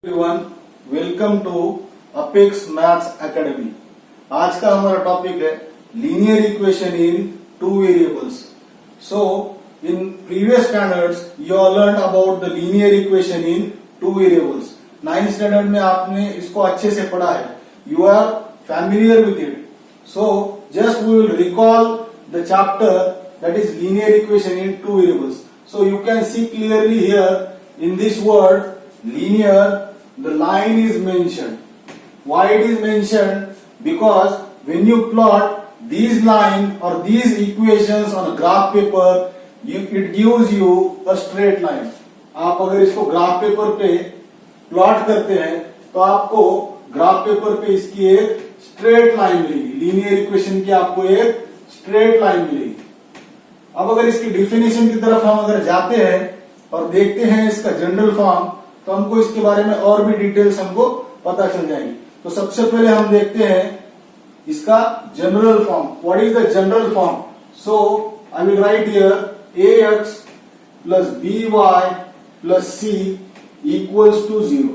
Everyone, welcome to apex maths academy. आज का हमारा टॉपिक है linear equation in two variables. So in previous standards you all learn about the linear equation in two variables. 9th standard में आपने इसको अच्छे से पढ़ा है, you are familiar with it. So just we will recall the chapter that is linear equation in two variables. So you can see clearly here in this word linear, the line is mentioned. Why it is mentioned? Because when you plot these line or these equations on a graph paper, it gives you a straight line. आप अगर इसको graph paper पे plot करते हैं तो आपको graph paper पे इसकी एक स्ट्रेट लाइन मिलेगी। लीनियर इक्वेशन की आपको एक स्ट्रेट लाइन मिलेगी। अब अगर इसकी डिफिनेशन की तरफ हम अगर जाते हैं और देखते हैं इसका जनरल फॉर्म, तो हमको इसके बारे में और भी डिटेल्स हमको पता चल जाएंगी। तो सबसे पहले हम देखते हैं इसका general form. What is the general form? So I will write here ax plus by plus c equals to 0।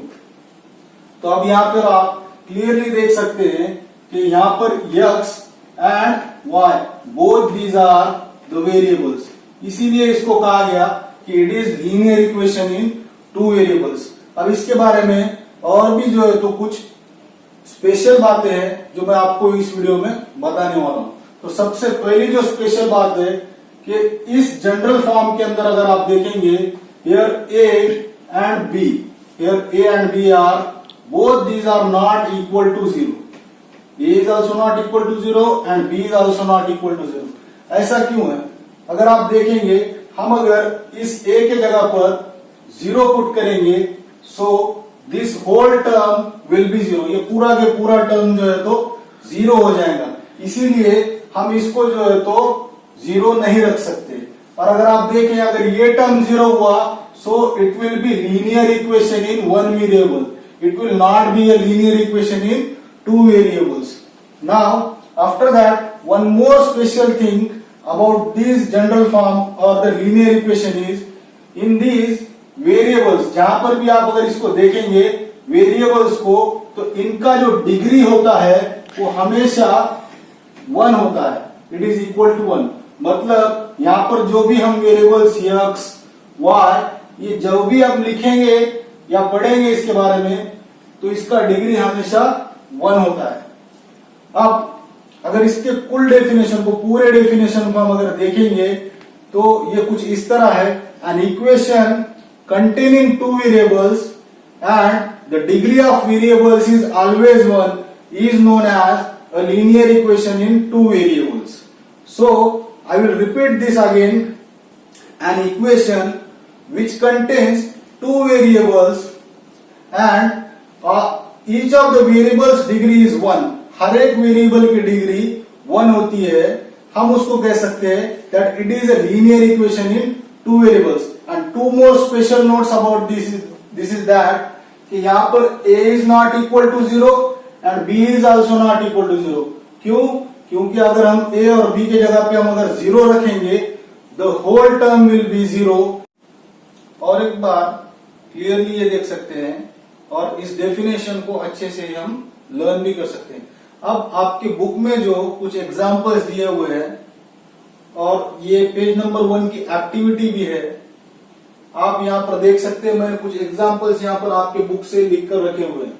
तो अब यहां पर आप क्लियरली देख सकते हैं कि यहां पर x and y both these are the variables, इसीलिए इसको कहा गया कि it is linear equation in two variables. अब इसके बारे में और भी जो है तो कुछ स्पेशल बातें हैं जो मैं आपको इस वीडियो में बताने वाला हूं। तो सबसे पहली जो स्पेशल बात है कि इस जनरल फॉर्म के अंदर अगर आप देखेंगे, here a and b, here a and b are both these are not equal to 0। a is also not equal to 0 and b is also not equal to 0। ऐसा क्यों है? अगर आप देखेंगे, हम अगर इस a के जगह पर 0 पुट करेंगे, so this whole term will be 0। ये पूरा के पूरा टर्म जो है तो 0 हो जाएगा, इसीलिए हम इसको जो है तो 0 नहीं रख सकते। और अगर आप देखें, अगर ये टर्म 0 हुआ, so it will be linear equation in one variable, it will not be a linear equation in two variables. Now after that, one more special thing about this general form or the linear equation is, in these variables, जहां पर भी आप अगर इसको देखेंगे variables को, तो इनका जो डिग्री होता है वो हमेशा 1 होता है। It is equal to 1। मतलब यहां पर जो भी हम वेरिएबल्स x, y, ये जो भी हम लिखेंगे या पढ़ेंगे इसके बारे में, तो इसका डिग्री हमेशा 1 होता है। अब अगर इसके कुल डेफिनेशन को, पूरे डेफिनेशन को हम अगर देखेंगे तो ये कुछ इस तरह है, an equation containing two variables and the degree of variables is always 1 is known as a linear equation in two variables. So I will repeat this again. An equation which contains two variables and each of the variables degree is 1. हर एक variable की degree 1 होती है, हम उसको कह सकते हैं that it is a linear equation in two variables. And two more special notes about this is that कि यहाँ पर a is not equal to 0 and b is also not equal to 0. क्यों? क्योंकि अगर हम a और b के जगह पे हम अगर 0 रखेंगे, the whole term will be 0. और एक बार क्लियरली ये देख सकते हैं और इस डेफिनेशन को अच्छे से हम लर्न भी कर सकते हैं। अब आपके बुक में जो कुछ एग्जाम्पल्स दिए हुए हैं और ये पेज नंबर 1 की एक्टिविटी भी है, आप यहाँ पर देख सकते हैं। मैंने कुछ एग्जाम्पल्स यहाँ पर आपके बुक से लिख कर रखे हुए हैं।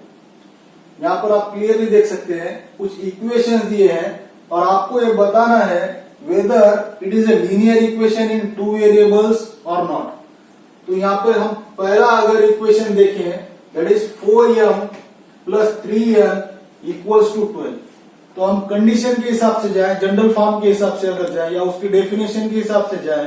यहाँ पर आप क्लियरली देख सकते हैं कुछ इक्वेशंस दिए हैं और आपको ये बताना है whether it is a linear equation in two variables और नॉट। तो यहाँ पर हम पहला अगर इक्वेशन देखें, that is 4m plus 3n equals to 12। तो हम कंडीशन के हिसाब से जाएं, जनरल फॉर्म के हिसाब से अगर जाएं या उसकी डेफिनेशन के हिसाब से जाएं,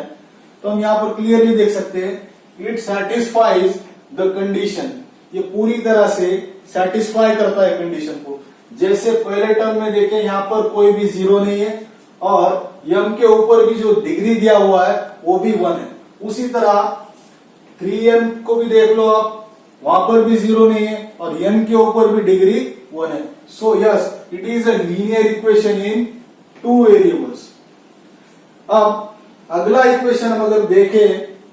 तो हम यहाँ पर क्लियरली देख सकते हैं इट सेटिस्फाइज द कंडीशन। ये पूरी तरह से सेटिस्फाई करता है कंडीशन को। जैसे पहले टर्म में देखें, यहाँ पर कोई भी 0 नहीं है और यम के ऊपर भी जो डिग्री दिया हुआ है वो भी 1 है। उसी तरह 3n को भी देख लो आप, वहां पर भी 0 नहीं है और n के ऊपर भी डिग्री 1 है। So yes, it is a linear equation in two variables. अब अगला इक्वेशन हम अगर देखें,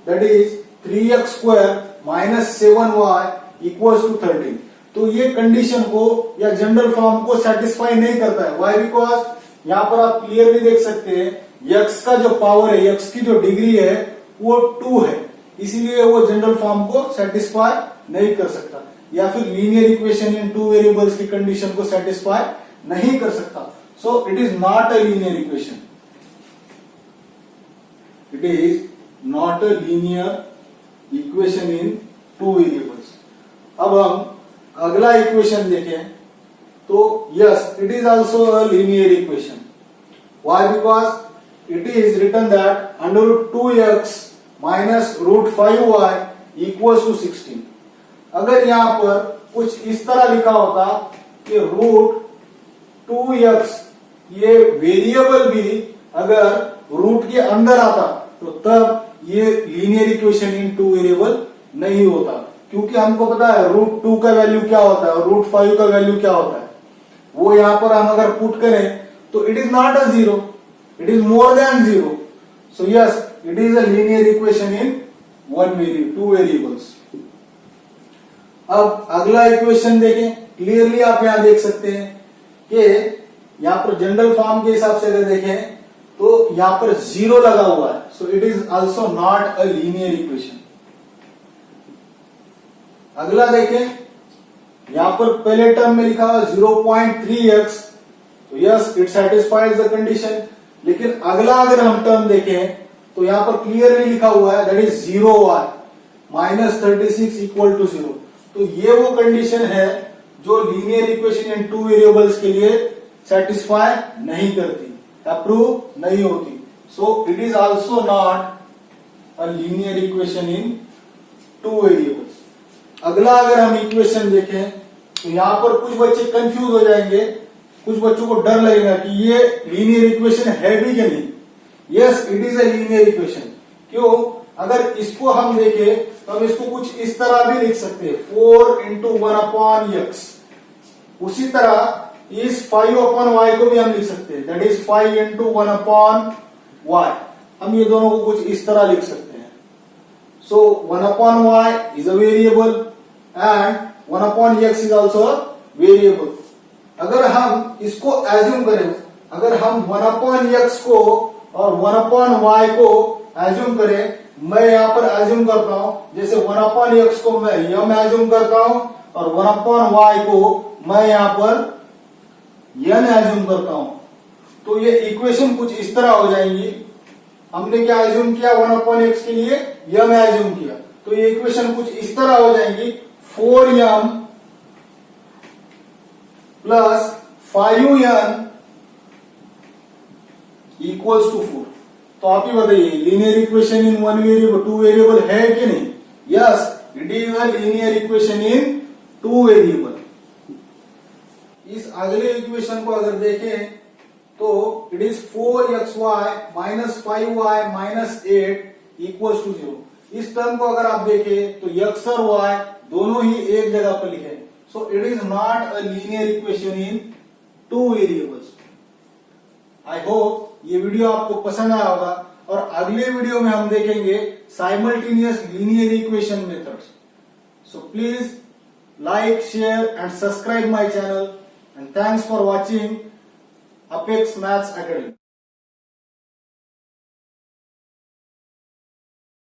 that is 3x² - 7y equals to 13। तो ये कंडीशन को या जनरल फॉर्म को सेटिस्फाई नहीं करता है। वाई? बिकॉज यहाँ पर आप क्लियरली देख सकते हैं यक्स का जो पावर है, यक्स की जो डिग्री है वो 2 है, इसीलिए वो जनरल फॉर्म को सेटिस्फाई नहीं कर सकता, या फिर लीनियर इक्वेशन इन 2 वेरिएबल्स की कंडीशन को सेटिस्फाई नहीं कर सकता। So it is not a linear equation, it is not a linear equation in 2 variables. अब हम अगला इक्वेशन देखें तो yes, it is also a linear equation. Why? Because it is written that under root 2x minus root 5y equals to 16। अगर यहां पर कुछ इस तरह लिखा होता कि रूट 2x ये वेरिएबल भी अगर रूट के अंदर आता तो तब ये लीनियर इक्वेशन इन 2 वेरिएबल नहीं होता, क्योंकि हमको पता है रूट 2 का वैल्यू क्या होता है और रूट 5 का वैल्यू क्या होता है। वो यहां पर हम अगर पुट करें तो it is not a zero, it is more than zero. So yes, it is a linear equation in 2 variables. अब अगला इक्वेशन देखें, क्लियरली आप यहां देख सकते हैं कि यहां पर जनरल फॉर्म के हिसाब से अगर देखें तो यहां पर 0 लगा हुआ है, सो it is also not a linear equation. अगला देखें, यहां पर पहले टर्म में लिखा हुआ 0.3x, तो yes it satisfies the condition. लेकिन अगला अगर हम टर्म देखें तो यहां पर क्लियरली लिखा हुआ है that is 0y minus 36 equal to 0। तो ये वो कंडीशन है जो लीनियर इक्वेशन इन 2 वेरिएबल्स के लिए सेटिस्फाई नहीं करती, अप्रूव नहीं होती। सो it is also not a linear equation in 2 variables. अगला अगर हम इक्वेशन देखें तो यहां पर कुछ बच्चे कंफ्यूज हो जाएंगे, कुछ बच्चों को डर लगेगा कि ये लीनियर इक्वेशन है भी कि नहीं। Yes, it is a linear equation. क्यों? अगर इसको हम देखें तो हम इसको कुछ इस तरह भी लिख सकते हैं, 4 इंटू 1 अपॉन x। उसी तरह इस 5 अपॉन y को भी हम लिख सकते हैं, that is 5 into 1 upon y। हम ये दोनों को कुछ इस तरह लिख सकते हैं। सो 1 upon y is a variable and 1 upon x is also a variable. अगर हम इसको एज्यूम करें, अगर हम 1 अपॉन x को और 1 अपॉन y को एज्यूम करें, मैं यहां पर एज्यूम करता हूं, जैसे 1 अपॉन x को मैं यम एज्यूम करता हूं और 1 अपॉन y को मैं यहां पर यन एज्यूम करता हूं, तो ये इक्वेशन कुछ इस तरह हो जाएंगी। हमने क्या एज्यूम किया? 1 अपॉन x के लिए यम एज्यूम किया, तो ये इक्वेशन कुछ इस तरह हो जाएंगी, 4m plus 5n equals to 4। तो आप ही बताइए linear equation in 1 variable 2 variable है कि नहीं? Yes, it is a linear equation in 2 variable. इस अगले इक्वेशन को अगर देखें तो it is 4xy minus 5y minus 8 equals to 0। इस टर्म को अगर आप देखें तो x और y दोनों ही एक जगह पर लिखे, सो it is not a linear equation in 2 variables. I hope ये वीडियो आपको पसंद आया होगा और अगले वीडियो में हम देखेंगे simultaneous linear equation methods. So please like, share and subscribe my channel and thanks for watching apex maths academy.